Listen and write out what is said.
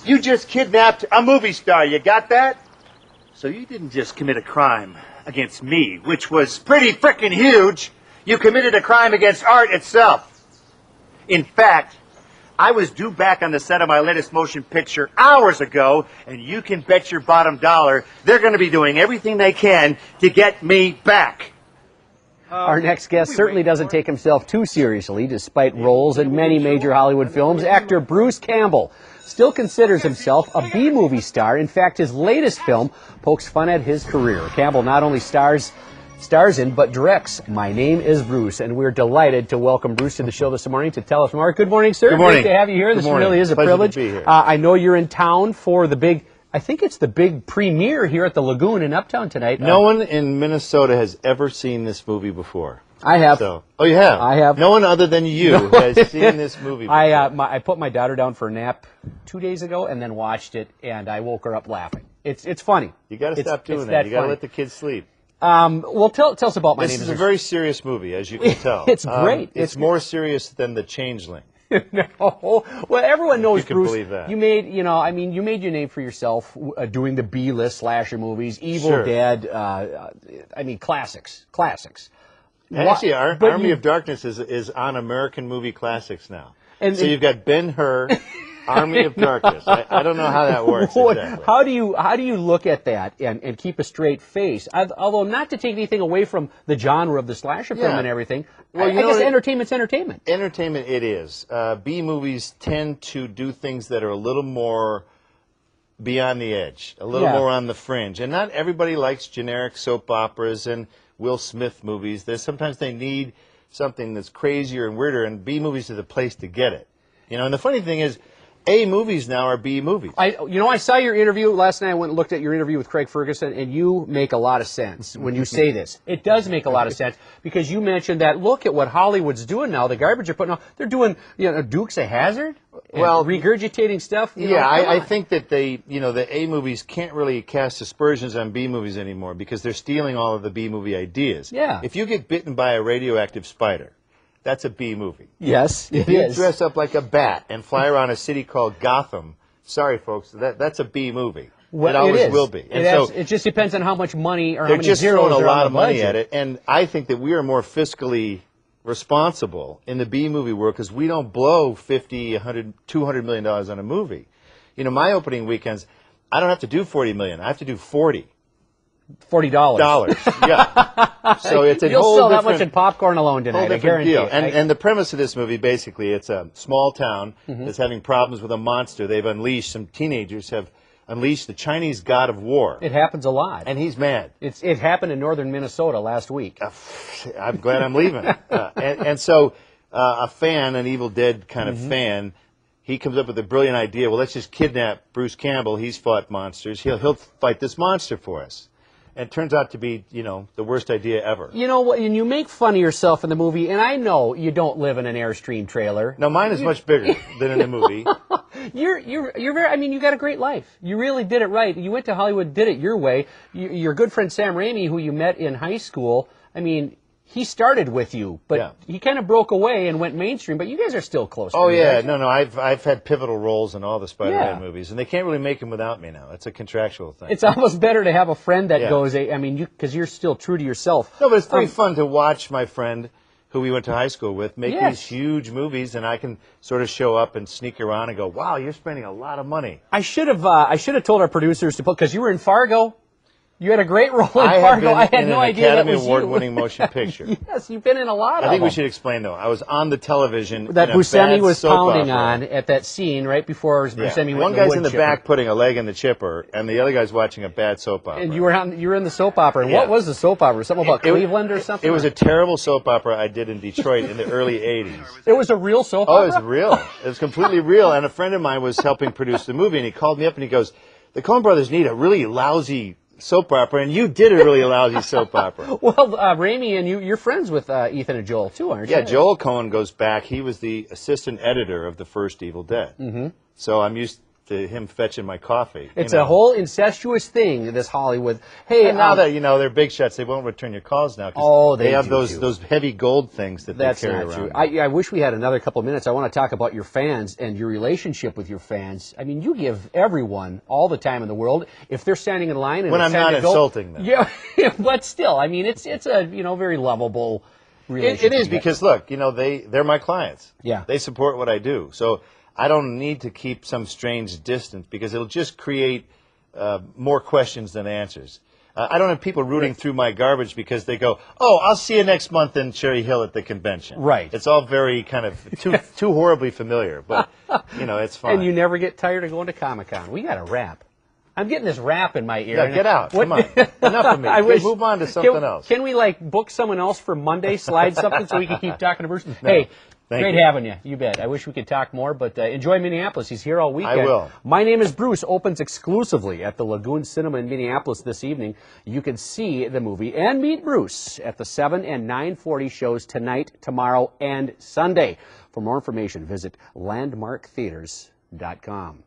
You just kidnapped a movie star, you got that? So you didn't just commit a crime against me, which was pretty frickin' huge. You committed a crime against art itself. In fact, I was due back on the set of my latest motion picture hours ago, and you can bet your bottom dollar they're going to be doing everything they can to get me back. Our next guest certainly doesn't take himself too seriously, despite roles in many major Hollywood films. Actor Bruce Campbell still considers himself a B-movie star. In fact, his latest film pokes fun at his career. Campbell not only stars in, but directs My Name is Bruce, and we're delighted to welcome Bruce to the show this morning to tell us more. Good morning, sir. Good morning. Great to have you here. This really is a privilege. To be here. I know you're in town for the big, I think it's the big premiere here at the Lagoon in Uptown tonight. No one in Minnesota has ever seen this movie before. I have. So, oh, you have? I have. No one other than you has seen this movie before. I put my daughter down for a nap 2 days ago and then watched it, and I woke her up laughing. It's funny. You got to stop doing that. You got to let the kids sleep. Well, tell us about My Name is This is a very serious movie, as you can tell. It's great. It's more serious than The Changeling. No. Well, everyone knows, you can Bruce. Believe that. You made, you made your name for yourself doing the B-list slasher movies, Evil Sure. Dead. Classics. Actually, Army of Darkness is on American Movie Classics now. So you've got Ben-Hur, Army of Darkness. I don't know how that works exactly. How do you look at that and keep a straight face? Although not to take anything away from the genre of the slasher film and everything, I guess entertainment's entertainment. Entertainment it is. B-movies tend to do things that are a little more beyond the edge, a little more on the fringe. And not everybody likes generic soap operas and Will Smith movies. Sometimes they need something that's crazier and weirder, and B-movies are the place to get it. And the funny thing is, A movies now are B movies. I saw your interview last night. I went and looked at your interview with Craig Ferguson, and you make a lot of sense when you say this. It does make a lot of sense because you mentioned that look at what Hollywood's doing now. The garbage they're putting out. They're doing Dukes of Hazzard. Well, regurgitating stuff. I think that the A movies can't really cast aspersions on B movies anymore because they're stealing all of the B movie ideas. Yeah. If you get bitten by a radioactive spider, that's a B movie. Yes, if you dress up like a bat and fly around a city called Gotham, sorry folks, that's a B movie. Well, it always will be. And it just depends on how much money or how many zeros they're just throwing a lot of money budget. at it, and I think that we are more fiscally responsible in the B movie world because we don't blow $50, $100, $200 million on a movie. My opening weekends, I don't have to do $40 million. I have to do $40. $40. Yeah. So it's a You'll whole sell that different, much in popcorn alone tonight, I guarantee deal. you. And the premise of this movie, basically, it's a small town that's having problems with a monster. They've unleashed, some teenagers have unleashed the Chinese god of war. It happens a lot. And he's mad. It happened in northern Minnesota last week. I'm glad I'm leaving. And so a fan, an Evil Dead kind of fan, he comes up with a brilliant idea. Well, let's just kidnap Bruce Campbell. He's fought monsters. He'll fight this monster for us. And it turns out to be, the worst idea ever. You know what? And you make fun of yourself in the movie, and I know you don't live in an Airstream trailer. No, mine is much bigger than in the movie. You're very. I mean, you got a great life. You really did it right. You went to Hollywood, did it your way. Your good friend Sam Raimi, who you met in high school. I mean, he started with you, but he kind of broke away and went mainstream. But you guys are still close. Oh yeah, no. I've had pivotal roles in all the Spider-Man movies, and they can't really make them without me now. It's a contractual thing. It's almost better to have a friend that goes. I mean, because you're still true to yourself. No, but it's pretty fun to watch my friend, who we went to high school with, make these huge movies, and I can sort of show up and sneak around and go, "Wow, you're spending a lot of money." I should have told our producers to put, because you were in Fargo. You had a great role in Fargo. I had no idea that was you. Academy Award-winning motion picture. Yes, you've been in a lot of them. I think we should explain, though. I was on the television that Buscemi was pounding on at that scene right before Buscemi went. One guy's in the back putting a leg in the chipper, and the other guy's watching a bad soap opera. And you were in the soap opera. And what was the soap opera? Something about Cleveland or something? It was a terrible soap opera I did in Detroit in the early 80s. It was a real soap opera? Oh, it was real. It was completely real. And a friend of mine was helping produce the movie, and he called me up and he goes, "The Coen brothers need a really lousy soap opera, and you did a really lousy soap opera." Well, Raimi and you're friends with Ethan and Joel, too, aren't you? Yeah, Joel Coen goes back. He was the assistant editor of the first Evil Dead. So I'm used to him fetching my coffee. It's a whole incestuous thing, this Hollywood. Hey, and now that they're big shots, they won't return your calls now. Oh, they have do those heavy gold things that That's they carry not around. true. I wish we had another couple of minutes. I want to talk about your fans and your relationship with your fans. I mean, you give everyone all the time in the world if they're standing in line. And when I'm not insulting them. Yeah, but still, I mean, it's a very lovable relationship. It is because look, they're my clients. Yeah, they support what I do. So I don't need to keep some strange distance because it'll just create more questions than answers. I don't have people rooting through my garbage because they go, "Oh, I'll see you next month in Cherry Hill at the convention." Right. It's all very kind of too horribly familiar, but it's fine. And you never get tired of going to Comic-Con. We got to wrap. I'm getting this rap in my ear. Yeah, get out. Come on. Enough of me. Move on to something else. Can we book someone else for Monday, slide something so we can keep talking to Bruce? No. Hey, great having you. You bet. I wish we could talk more, but enjoy Minneapolis. He's here all weekend. I will. My Name is Bruce opens exclusively at the Lagoon Cinema in Minneapolis this evening. You can see the movie and meet Bruce at the 7 and 9:40 shows tonight, tomorrow, and Sunday. For more information, visit landmarktheaters.com.